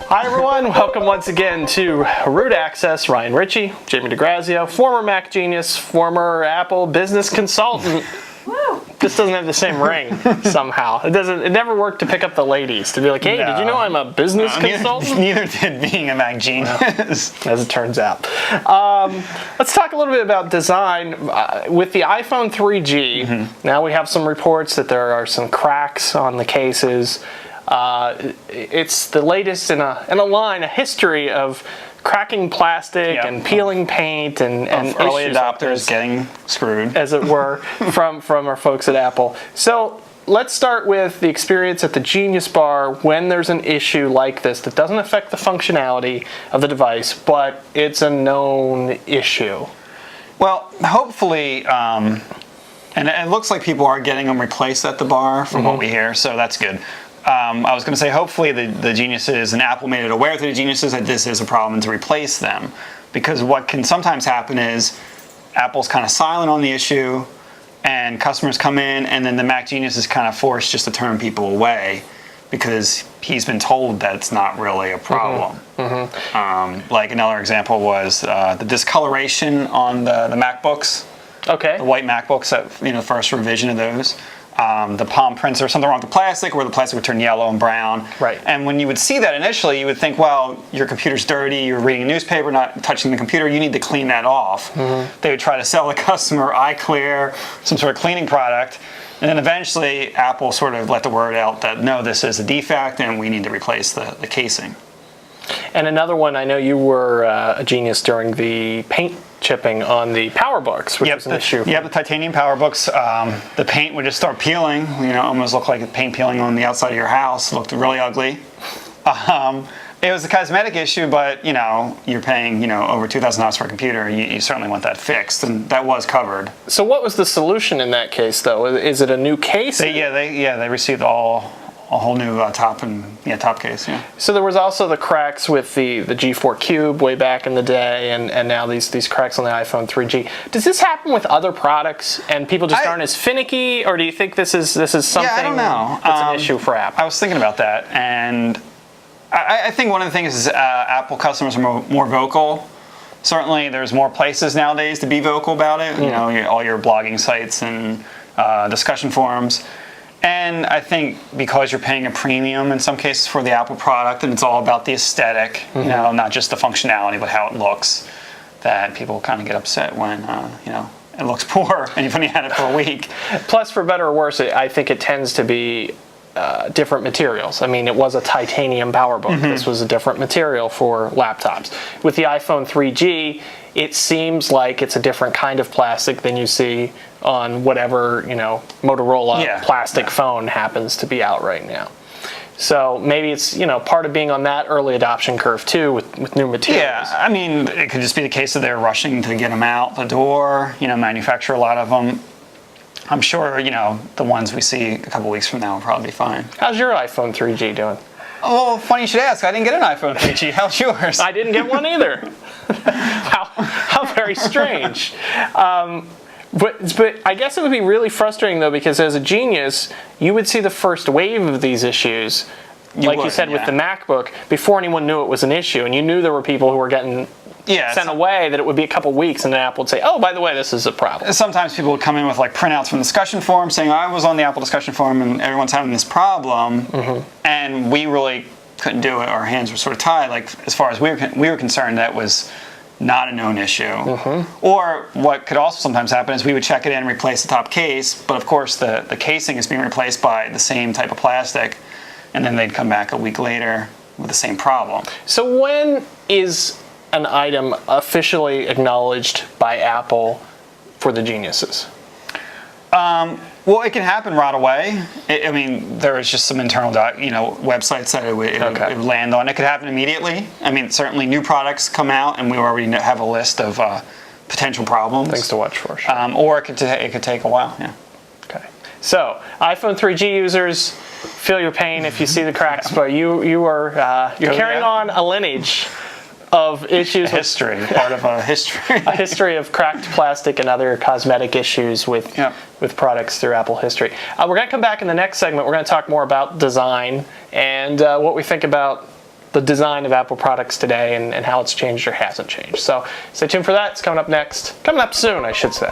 Hi everyone, welcome once again to Root Access. Ryan Ritchie, Jamie DeGrazio, former Mac genius, former Apple business consultant. This doesn't have the same ring somehow. It never worked to pick up the ladies to be like, hey, did you know I'm a business consultant? Neither did being a Mac genius. As it turns out. Let's talk a little bit about design. With the iPhone 3G, now we have some reports that there are some cracks on the cases. It's the latest in a history of cracking plastic and peeling paint and early adopters getting screwed, as it were, from our folks at Apple. So let's start with the experience at the Genius Bar when there's an issue like this that doesn't affect the functionality of the device, but it's a known issue. Well, hopefully, and it looks like people are getting them replaced at the bar from what we hear, so that's good. I was going to say, hopefully the geniuses and Apple made it aware to the geniuses that this is a problem to replace them. Because what can sometimes happen is Apple's kind of silent on the issue and customers come in and then the Mac genius is kind of forced just to turn people away because he's been told that it's not really a problem. Like another example was the discoloration on the MacBooks. Okay. The white MacBooks, that first revision of those. The palm prints, or something wrong with the plastic, where the plastic would turn yellow and brown. Right. And when you would see that initially, you would think, well, your computer's dirty, you're reading a newspaper, not touching the computer, you need to clean that off. They would try to sell the customer iClear, some sort of cleaning product, and then eventually Apple sort of let the word out that, no, this is a defect and we need to replace the casing. And another one, I know you were a genius during the paint chipping on the PowerBooks, which was an issue. Yep, the titanium PowerBooks, the paint would just start peeling, almost looked like paint peeling on the outside of your house. It looked really ugly. It was a cosmetic issue, but you're paying over $2,000 for a computer. You certainly want that fixed, and that was covered. So what was the solution in that case, though? Is it a new case? They received a whole new top case. Yeah. So there was also the cracks with the G4 Cube way back in the day, and now these cracks on the iPhone 3G. Does this happen with other products, and people just aren't as finicky, or do you think this is something I don't know. That's an issue for Apple? I was thinking about that, and I think one of the things is Apple customers are more vocal. Certainly, there's more places nowadays to be vocal about it. All your blogging sites and discussion forums. And I think because you're paying a premium in some cases for the Apple product, and it's all about the aesthetic, not just the functionality, but how it looks, that people kind of get upset when, it looks poor and you've only had it for a week. Plus, for better or worse, I think it tends to be different materials. I mean, it was a titanium PowerBook. This was a different material for laptops. With the iPhone 3G, it seems like it's a different kind of plastic than you see on whatever, Motorola plastic phone happens to be out right now. So maybe it's, part of being on that early adoption curve too with new materials. Yeah, I mean, it could just be the case that they're rushing to get them out the door, manufacture a lot of them. I'm sure, the ones we see a couple weeks from now will probably be fine. How's your iPhone 3G doing? Oh, funny you should ask. I didn't get an iPhone 3G. How's yours? I didn't get one either. How very strange. But I guess it would be really frustrating, though, because as a genius, you would see the first wave of these issues, you said, with the MacBook, before anyone knew it was an issue. And you knew there were people who were getting sent away, that it would be a couple weeks, and then Apple would say, oh, by the way, this is a problem. Sometimes people would come in with printouts from the discussion forum saying, I was on the Apple discussion forum and everyone's having this problem, and we really couldn't do it. Our hands were sort of tied. As far as we were concerned, that was not a known issue. Or what could also sometimes happen is we would check it in and replace the top case, but of course the casing is being replaced by the same type of plastic, and then they'd come back a week later with the same problem. So when is an item officially acknowledged by Apple for the geniuses? Well, it can happen right away. There is just some internal, websites that it would land on. It could happen immediately. Certainly new products come out, and we already have a list of potential problems. Things to watch for. Sure. Or it could take a while. Yeah. Okay. So, iPhone 3G users, feel your pain if you see the cracks, but you're carrying on a lineage of issues. Part of a history. A history of cracked plastic and other cosmetic issues with products through Apple history. We're going to come back in the next segment. We're going to talk more about design and what we think about the design of Apple products today and how it's changed or hasn't changed. So stay tuned for that. It's coming up next. Coming up soon, I should say.